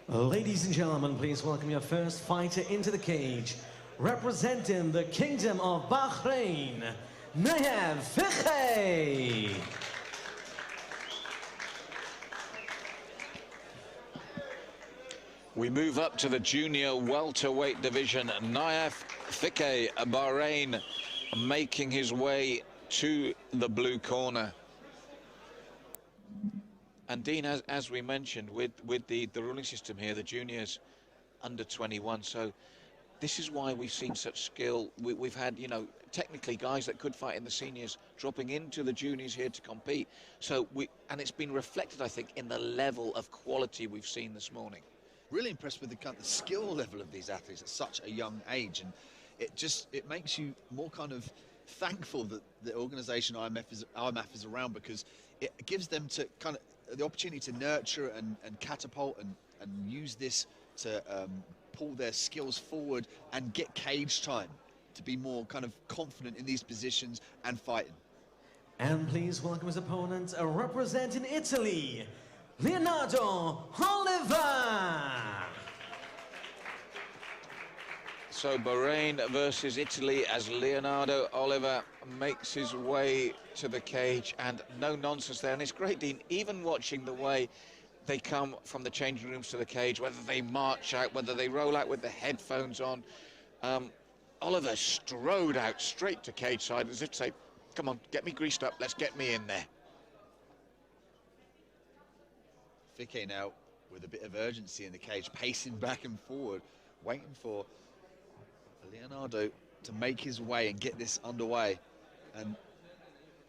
Ladies and gentlemen, please welcome your first fighter into the cage. Representing the Kingdom of Bahrain, Oliva Vs Fikey. We move up to the junior welterweight division. Oliva Vs Fikey, Bahrain, making his way to the blue corner. And Dean, as we mentioned, with the ruling system here, the juniors under 21, so this is why we've seen such skill. We've had, you know, technically guys that could fight in the seniors dropping into the juniors here to compete. So and it's been reflected, I think, in the level of quality we've seen this morning. Really impressed with the skill level of these athletes at such a young age, and it makes you more kind of thankful that the organisation IMF is around, because it gives them to kind of the opportunity to nurture and catapult and use this to pull their skills forward and get cage time to be more kind of confident in these positions and fighting. And please welcome his opponent, representing Italy, Leonardo Oliva. So Bahrain versus Italy as Leonardo Oliva makes his way to the cage, and no nonsense there. And it's great, Dean, even watching the way they come from the changing rooms to the cage, whether they march out, whether they roll out with the headphones on. Oliver strode out straight to cage side as if to say, come on, get me greased up, let's get me in there. Fikey now with a bit of urgency in the cage, pacing back and forward, waiting for Leonardo to make his way and get this underway. And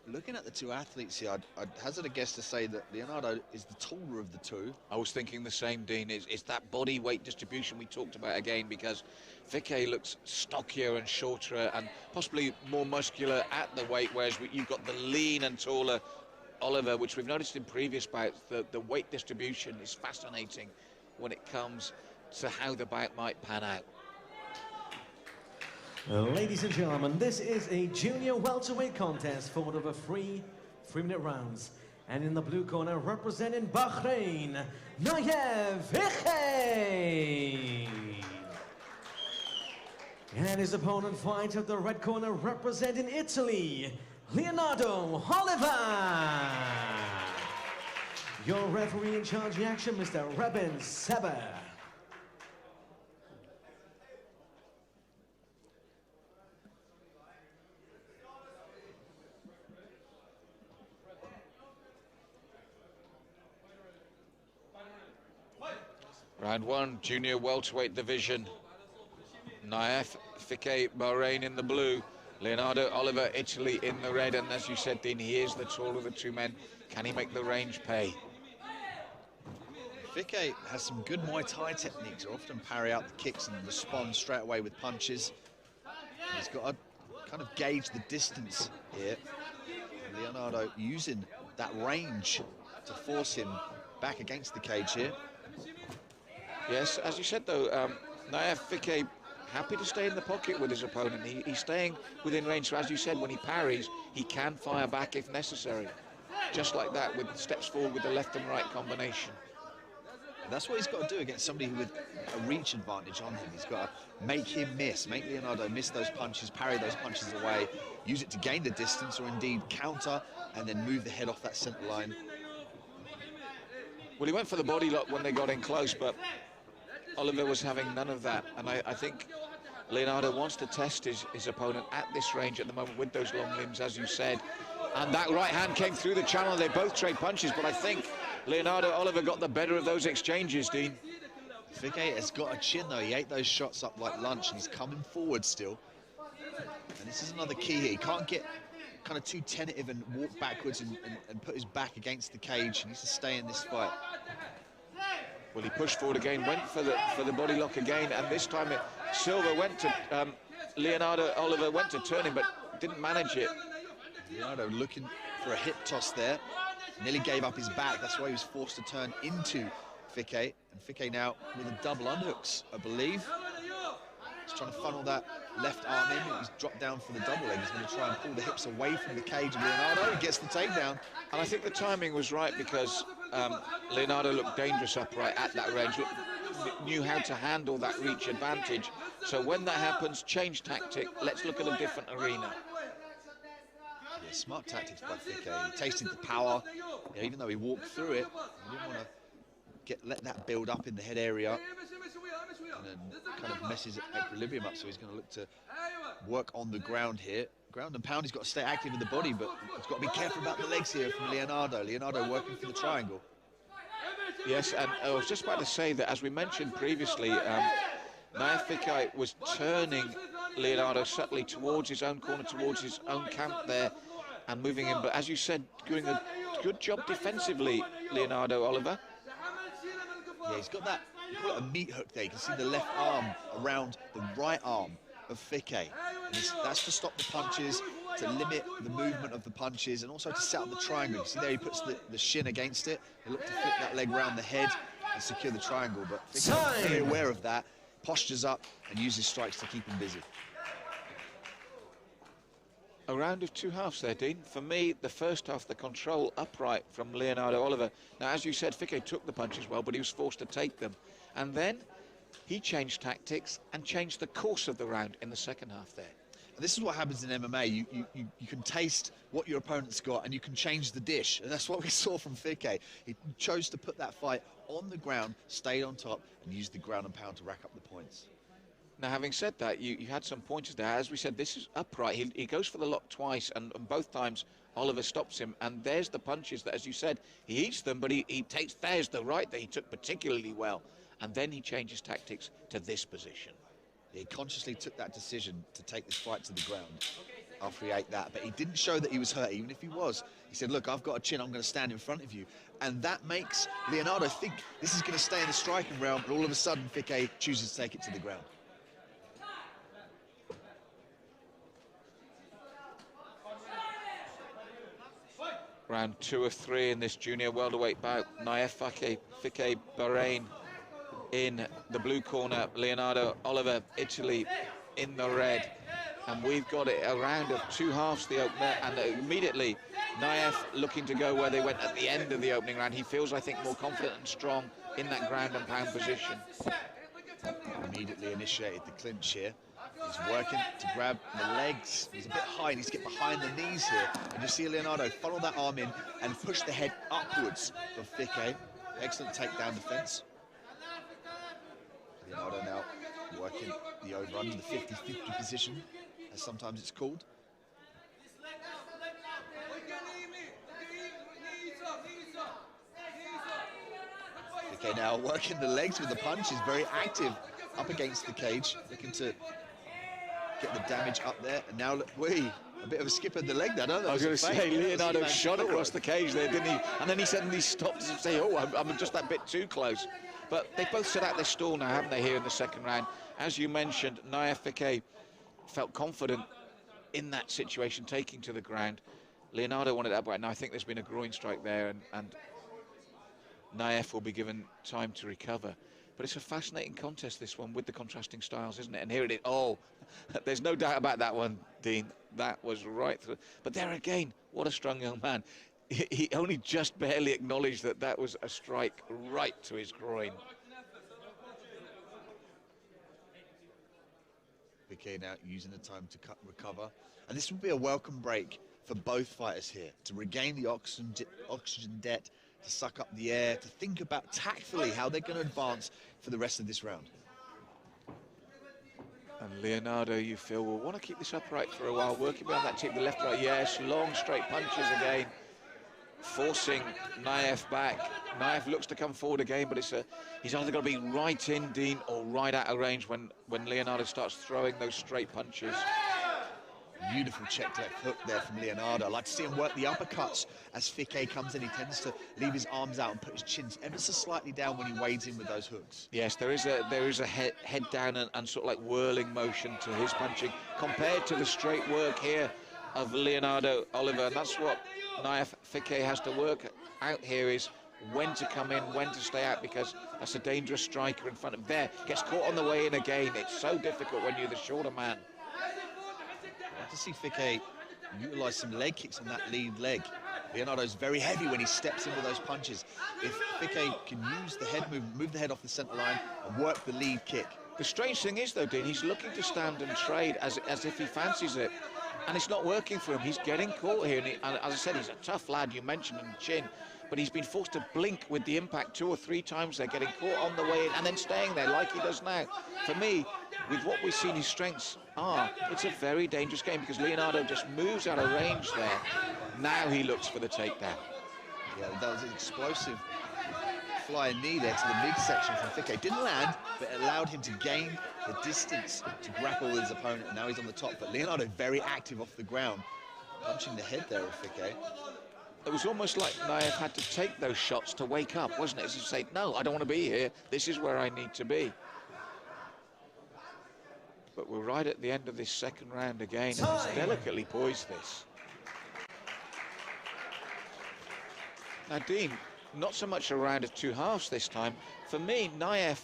looking at the two athletes here, I'd hazard a guess to say that Leonardo is the taller of the two. I was thinking the same, Dean. It's that body weight distribution we talked about again, because Fikey looks stockier and shorter and possibly more muscular at the weight, whereas you've got the lean and taller Oliver, which we've noticed in previous bouts. The weight distribution is fascinating when it comes to how the bout might pan out. Ladies and gentlemen, this is a junior welterweight contest fought over three-minute rounds. And in the blue corner, representing Bahrain, Oliva Vs Fikey. And his opponent fights at the red corner, representing Italy, Leonardo Oliva. Your referee in charge of the action, Mr. Rabin Seber. Round one, junior welterweight division. Oliva Vs Fikey, Bahrain in the blue. Leonardo Oliva, Italy in the red. And as you said, Dean, he is the taller of the two men. Can he make the range pay? Fikey has some good Muay Thai techniques. He'll often parry out the kicks and respond straight away with punches. And he's got to kind of gauge the distance here. And Leonardo using that range to force him back against the cage here. Yes, as you said though, Oliva Vs Fikey happy to stay in the pocket with his opponent. He's staying within range, so as you said, when he parries, he can fire back if necessary. Just like that, with steps forward with the left and right combination. And that's what he's got to do against somebody with a reach advantage on him. He's got to make him miss, make Leonardo miss those punches, parry those punches away, use it to gain the distance, or indeed counter, and then move the head off that center line. Well, he went for the body lock when they got in close, but Oliver was having none of that, and I think Leonardo wants to test his opponent at this range at the moment with those long limbs, as you said. And that right hand came through the channel. They both trade punches, but I think Leonardo Oliver got the better of those exchanges, Dean. Fikey has got a chin, though. He ate those shots up like lunch, and he's coming forward still. And this is another key here. He can't get kind of too tentative and walk backwards and put his back against the cage. He needs to stay in this fight. Well, he pushed forward again, went for the body lock again, and this time Silva went to Leonardo Oliver went to turn him, but didn't manage it. Leonardo looking for a hip toss there, nearly gave up his back. That's why he was forced to turn into Fikey, and Fikey now with a double underhooks, I believe. He's trying to funnel that left arm in. He's dropped down for the double leg. He's going to try and pull the hips away from the cage of Leonardo. He gets the takedown. And I think the timing was right, because Leonardo looked dangerous upright at that range. knew how to handle that reach advantage. So when that happens, change tactic. Let's look at a different arena. Yeah, smart tactics by Fikey. He tasted the power. Yeah, even though he walked through it, he didn't want to let that build up in the head area and then kind of messes equilibrium up. So he's going to look to work on the ground here. Ground and pound, he's got to stay active in the body, but he's got to be careful about the legs here from Leonardo. Leonardo working for the triangle. Yes, and I was just about to say that, as we mentioned previously, Naif Fikey was turning Leonardo subtly towards his own corner, towards his own camp there, and moving him. But as you said, doing a good job defensively, Leonardo, Oliver. Yeah, he's got that, you call it a meat hook there. You can see the left arm around the right arm of Fikey. That's to stop the punches, to limit the movement of the punches, and also to set up the triangle. You see there he puts the shin against it. He looked to flip that leg round the head and secure the triangle, but Fikey's very aware of that, postures up and uses strikes to keep him busy. A round of two halves there, Dean. For me, the first half, the control upright from Leonardo Oliva. Now, as you said, Fikey took the punches well, but he was forced to take them. And then he changed tactics and changed the course of the round in the second half there. And this is what happens in MMA. You can taste what your opponent's got and you can change the dish. And that's what we saw from Fikey. He chose to put that fight on the ground, stayed on top, and used the ground and pound to rack up the points. Now, having said that, you had some pointers there. As we said, this is upright. He goes for the lock twice, and both times Oliver stops him. And there's the punches that, as you said, he eats them, but he takes, there's the right that he took particularly well. And then he changes tactics to this position. He consciously took that decision to take this fight to the ground after he ate that. But he didn't show that he was hurt, even if he was. He said, look, I've got a chin, I'm going to stand in front of you. And that makes Leonardo think this is going to stay in the striking realm, but all of a sudden, Fikey chooses to take it to the ground. Round 2 of 3 in this junior welterweight bout. Naif Fikey, Bahrain in the blue corner. Leonardo Oliva, Italy in the red. And we've got it a round of two halves, the opener, and immediately Naif looking to go where they went at the end of the opening round. He feels, I think, more confident and strong in that ground and pound position. Immediately initiated the clinch here. He's working to grab the legs. He's a bit high, he needs to get behind the knees here. And you see Leonardo funnel that arm in and push the head upwards of Fikey. Excellent takedown defense. Leonardo now working the over under, the 50-50 position, as sometimes it's called. Fikey now working the legs with the punches, very active up against the cage, looking to get the damage up there. And now, look, a bit of a skip of the leg there. I was going to say, Leonardo shot across the cage there, didn't he? And then he suddenly stopped to say, oh, I'm just that bit too close. But they both set out their stall now, haven't they, here in the second round? As you mentioned, Naif Fikey felt confident in that situation, taking to the ground. Leonardo wanted that right now. I think there's been a groin strike there, and Naif will be given time to recover. But it's a fascinating contest, this one, with the contrasting styles, isn't it? And here it is. Oh, there's no doubt about that one, Dean. That was right through. But there again, what a strong young man. He only just barely acknowledged that that was a strike right to his groin. Fikey now using the time to recover. And this would be a welcome break for both fighters here, to regain the oxygen debt, to suck up the air, to think about tactfully how they're going to advance for the rest of this round. And Leonardo, you feel, will want to keep this upright for a while, working behind that tip, the left, right, yes, long straight punches again, forcing Naif back. Naif looks to come forward again, but he's either got to be right in, Dean, or right out of range when Leonardo starts throwing those straight punches. Beautiful check left hook there from Leonardo. I like to see him work the uppercuts as Fikey comes in. He tends to leave his arms out and put his chin ever so slightly down when he wades in with those hooks. Yes, there is a head down and sort of like whirling motion to his punching compared to the straight work here of Leonardo Oliva. And that's what Naif Fikey has to work out here, is when to come in, when to stay out, because that's a dangerous striker in front of him. There, gets caught on the way in again. It's so difficult when you're the shorter man. To see Fikey utilise some leg kicks on that lead leg. Leonardo's very heavy when he steps in with those punches. If Fikey can use the head movement, move the head off the centre line and work the lead kick. The strange thing is, though, Dean, he's looking to stand and trade as if he fancies it. And it's not working for him. He's getting caught here. And as I said, he's a tough lad, you mentioned, in the chin. But he's been forced to blink with the impact 2 or 3 times. They're getting caught on the way in and then staying there like he does now. For me, with what we've seen his strengths are, it's a very dangerous game because Leonardo just moves out of range there. Now he looks for the takedown. Yeah, that was an explosive flying knee there to the midsection from Fikey. Didn't land, but it allowed him to gain the distance to grapple with his opponent. And now he's on the top, but Leonardo very active off the ground, punching the head there of Fikey. It was almost like Naev had to take those shots to wake up, wasn't it? As to say, no, I don't want to be here. This is where I need to be. But we're right at the end of this second round again, and it's delicately poised, this. Now, Dean, not so much a round of 2 halves this time. For me, Naev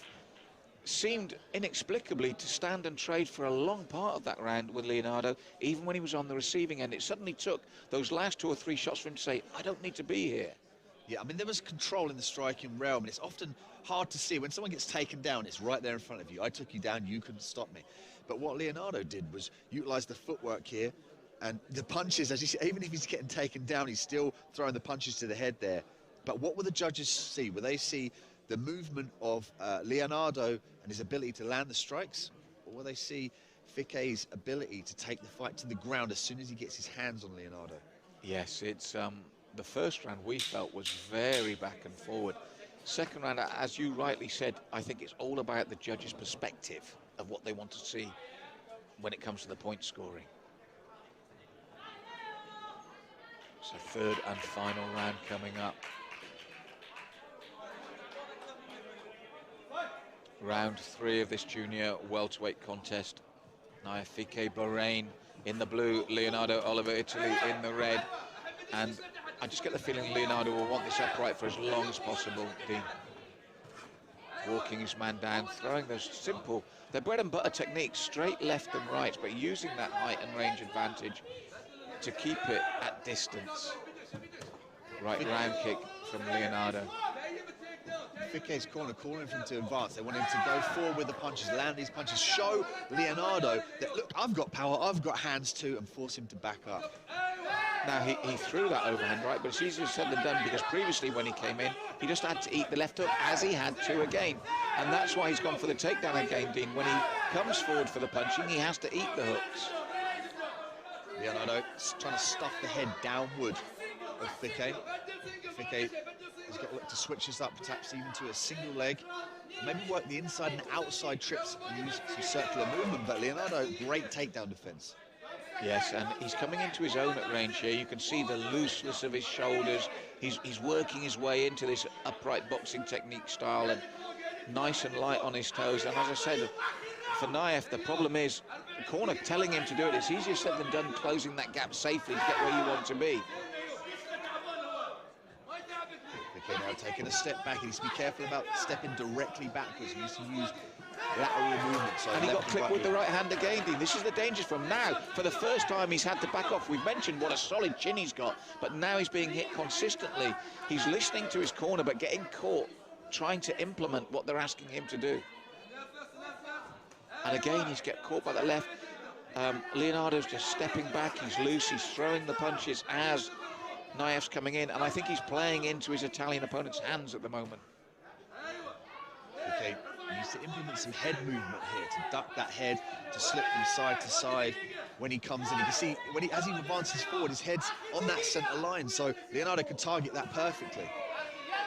seemed inexplicably to stand and trade for a long part of that round with Leonardo, even when he was on the receiving end. It suddenly took those last 2 or 3 shots for him to say, I don't need to be here. Yeah, I mean, there was control in the striking realm, and it's often hard to see. When someone gets taken down, it's right there in front of you. I took you down, you couldn't stop me. But what Leonardo did was utilise the footwork here, and the punches, as you see, even if he's getting taken down, he's still throwing the punches to the head there. But what will the judges see? Will they see the movement of Leonardo and his ability to land the strikes? Or will they see Fikey's ability to take the fight to the ground as soon as he gets his hands on Leonardo? Yes, it's the first round we felt was very back and forward. Second round, as you rightly said, I think it's all about the judges' perspective of what they want to see when it comes to the point scoring. So third and final round coming up. Round 3 of this junior welterweight contest. Naev Fikey, Bahrain in the blue, Leonardo Oliva, Italy in the red. And I just get the feeling Leonardo will want this upright for as long as possible, Dean. Walking his man down, throwing those simple, their bread and butter techniques, straight left and right, but using that height and range advantage to keep it at distance. Right round kick from Leonardo. Fikey's corner calling for him to advance. They want him to go forward with the punches, land these punches, show Leonardo that, look, I've got power, I've got hands too, and force him to back up. Now, he threw that overhand right, but it's easier said than done because previously when he came in, he just had to eat the left hook as he had to again. And that's why he's gone for the takedown again, Dean. When he comes forward for the punching, he has to eat the hooks. Leonardo trying to stuff the head downward of Fikey. Fikey has got to look to switch this up, perhaps even to a single leg. Maybe work the inside and outside trips and use some circular movement. But Leonardo, great takedown defense. Yes, and he's coming into his own at range here. You can see the looseness of his shoulders. He's working his way into this upright boxing technique style and nice and light on his toes. And as I said, for Naev, the problem is the corner telling him to do it. It's easier said than done closing that gap safely to get where you want to be. Okay, now taking a step back. He needs to be careful about stepping directly backwards. He needs to use lateral movement. So and he got clipped with the right hand again, Dean. This is the danger from now. For the first time, he's had to back off. We've mentioned what a solid chin he's got, but now he's being hit consistently. He's listening to his corner, but getting caught, trying to implement what they're asking him to do. And again, he's get caught by the left. Leonardo's just stepping back. He's loose. He's throwing the punches as Naev's coming in, and I think he's playing into his Italian opponent's hands at the moment. Okay, he needs to implement some head movement here to duck that head, to slip from side to side when he comes in. You can see as he advances forward, his head's on that centre line, so Leonardo can target that perfectly.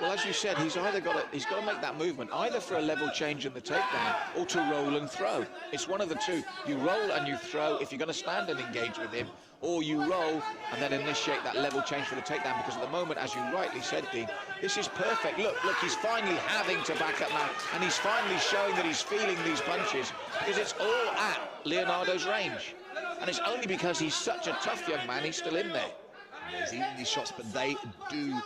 Well, as you said, he's got to make that movement either for a level change in the takedown or to roll and throw. It's one of the two. You roll and you throw if you're going to stand and engage with him, or you roll and then initiate that level change for the takedown, because at the moment, as you rightly said, Dean, this is perfect. Look, he's finally having to back up now, and he's finally showing that he's feeling these punches, because it's all at Leonardo's range. And it's only because he's such a tough young man, he's still in there. He's eating these shots, but they do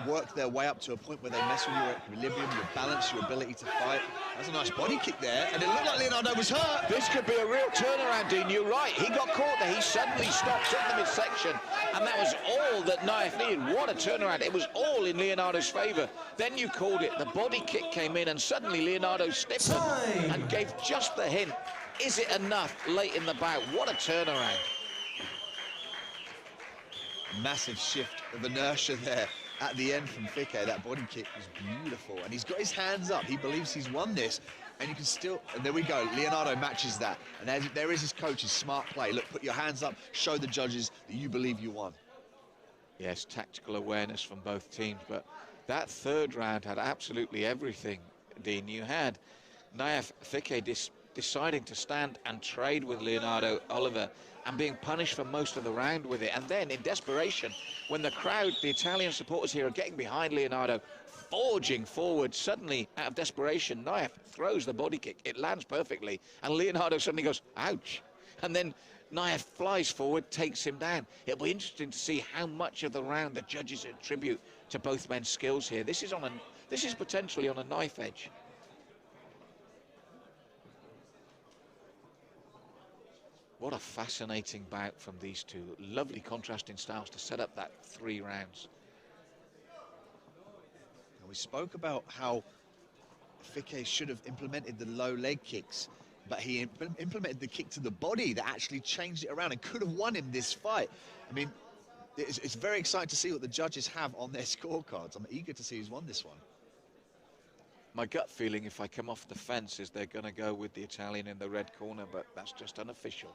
work their way up to a point where they mess with your equilibrium, your balance, your ability to fight. That's a nice body kick there, and it looked like Leonardo was hurt. This could be a real turnaround, Dean. You're right. He got caught there. He suddenly stopped, took the midsection, and that was all that Naif needed. What a turnaround. It was all in Leonardo's favour. Then you called it. The body kick came in, and suddenly Leonardo stiffened and gave just the hint. Is it enough late in the bout? What a turnaround. Massive shift of inertia there at the end from Fikey. That body kick was beautiful, and he's got his hands up. He believes he's won this, and you can still, and there we go. Leonardo matches that, and there is his coach's smart play. Look, put your hands up, show the judges that you believe you won. Yes, tactical awareness from both teams, but that third round had absolutely everything, Dean. You had Naif Fikey deciding to stand and trade with Leonardo Oliva and being punished for most of the round with it. And then in desperation, when the crowd, the Italian supporters here are getting behind Leonardo, forging forward, suddenly out of desperation, Naif throws the body kick. It lands perfectly, and Leonardo suddenly goes, ouch. And then Naif flies forward, takes him down. It'll be interesting to see how much of the round the judges attribute to both men's skills here. This is potentially on a knife edge. What a fascinating bout from these two. Lovely contrasting styles to set up that 3 rounds. And we spoke about how Fikey should have implemented the low leg kicks, but he implemented the kick to the body that actually changed it around and could have won him this fight. I mean, it's very exciting to see what the judges have on their scorecards. I'm eager to see who's won this one. My gut feeling, if I come off the fence, is they're going to go with the Italian in the red corner, but that's just unofficial.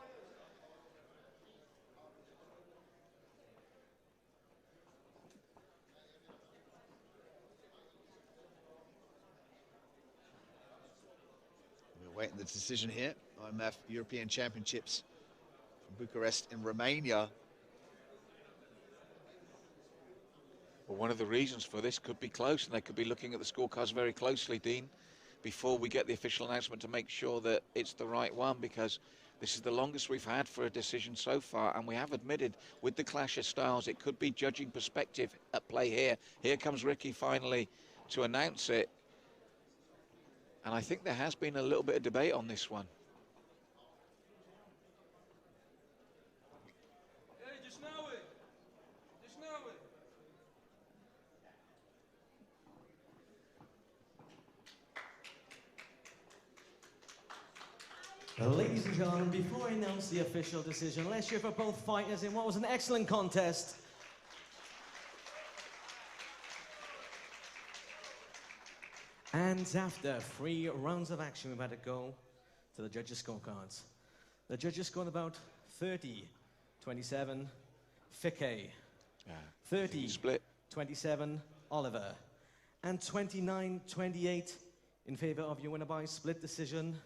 Waiting the decision here. IMF European Championships from Bucharest in Romania. Well, one of the reasons for this could be close, and they could be looking at the scorecards very closely, Dean, before we get the official announcement to make sure that it's the right one, because this is the longest we've had for a decision so far, and we have admitted with the clash of styles, it could be judging perspective at play here. Here comes Ricky finally to announce it. And I think there has been a little bit of debate on this one. Hey, just know it. Just know it. Ladies and gentlemen, before I announce the official decision, let's cheer for both fighters in what was an excellent contest. And after 3 rounds of action, we've had to go to the judges' scorecards. The judges scored about 30-27, Fikey. 30-27, Oliver. And 29-28 in favor of your winner by split decision.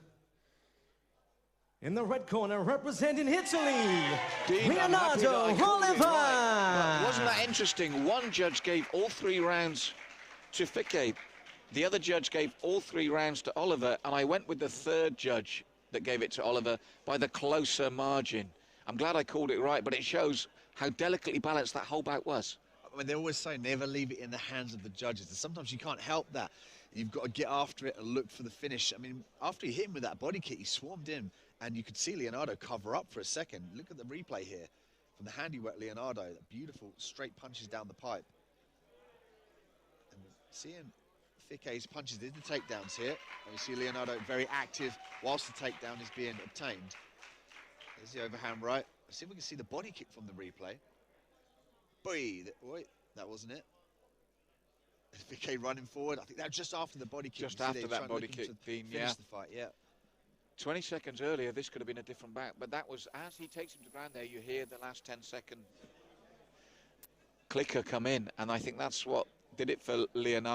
In the red corner, representing Italy, Dean, Leonardo Oliva. Right. Wasn't that interesting? One judge gave all 3 rounds to Fikey. The other judge gave all 3 rounds to Oliver, and I went with the third judge that gave it to Oliver by the closer margin. I'm glad I called it right, but it shows how delicately balanced that whole bout was. I mean, they always say never leave it in the hands of the judges, and sometimes you can't help that. You've got to get after it and look for the finish. I mean, after he hit him with that body kick, he swarmed in, and you could see Leonardo cover up for a second. Look at the replay here from the handiwork Leonardo, that beautiful straight punches down the pipe. And seeing Fikey's punches did the takedowns here, and we see Leonardo very active whilst the takedown is being obtained. There's the overhand right. Let's see if we can see the body kick from the replay. Boy, wait, that wasn't it. Fikey running forward. I think that was just after the body kick. Just after that body kick, Dean, yeah. Finish the fight, yeah. 20 seconds earlier, this could have been a different bout, but that was, as he takes him to ground there, you hear the last 10-second clicker come in, and I think that's what did it for Leonardo.